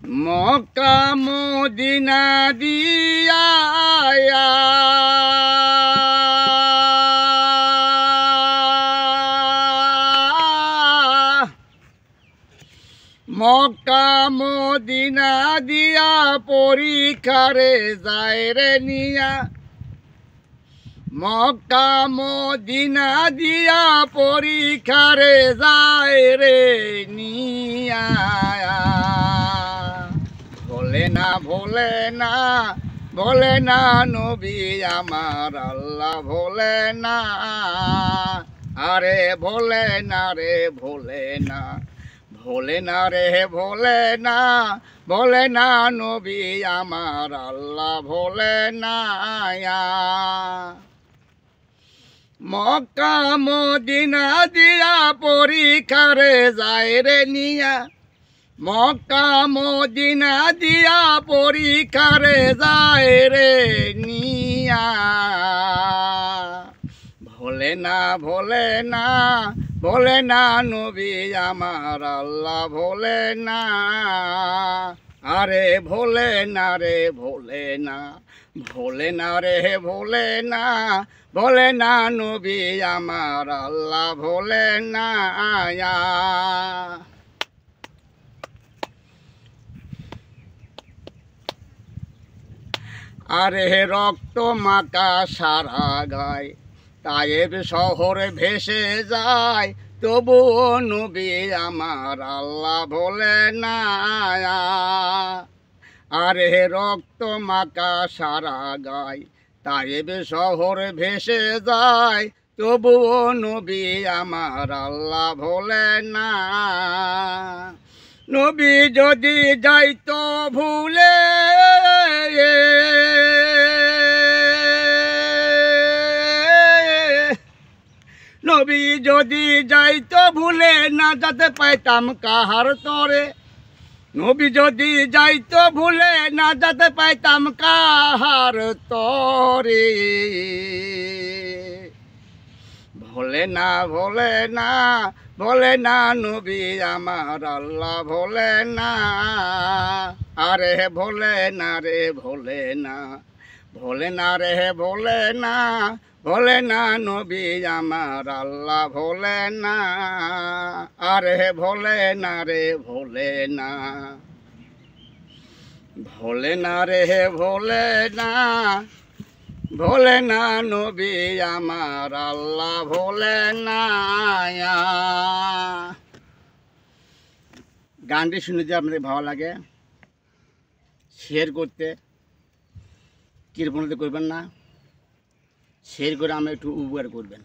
Mecca Medina দিয়া Mecca Medina দিয়া পরীক্ষারে যায় রে নিয়া মক্কা মদিনা দিয়া পরীক্ষারে যায় রে নিয়া ভোলে না ভোলে না ভোলে না নবী আমার আল্লাহ ভোলে না আরে ভোলে না রে ভোলে না ভোলে না রে ভোলে না ভোলে না নবী আমার আল্লাহ ভোলে না মক্কা মদিনা দিয়া পরীক্ষারে যায় রে নিয়া মক্কা মদিনা দিয়া পরীক্ষারে যায় রে নিয়া ভোলে না ভোলে না ভোলে না নবী আমার আল্লাহ ভোলে না আরে ভোলে না রে ভোলে না ভোলে না রে ভোলে না ভোলে না নবী আমার আল্লাহ ভোলে না আরে রক্ত মাকা সারা গায় তায়েব শহরে ভেসে যায় তবুও নবী আমার আল্লাহ ভোলে না আরে রক্ত মাকা সারা গায় তায়েব শহরে ভেসে যায় তবুও নবী আমার আল্লাহ ভোলে না নবী যদি যাইতো ভুলে নবী যদি যাইতো ভুলে না যেতে পাইতাম কাহার তরে নবী যদি যাইতো ভুলে না যেতে পাইতাম কাহার তরে ভোলে না ভোলে না ভোলে না নবী আমার আল্লাহ ভোলে না আরে ভোলে না রে ভোলে না ভোলে না রে ভোলে না ভোলে না নবী আমার আল্লাহ ভোলে না আরে ভোলে না রে ভোলে না ভোলে না রে ভোলে না ভোলে না নবী আমার আল্লাহ ভোলে না গানটি শুনে যে আপনাদের ভালো লাগে শেয়ার করতে কৃপণতা করবেন না শেয়ার করে আমরা একটু উপকার করবেন।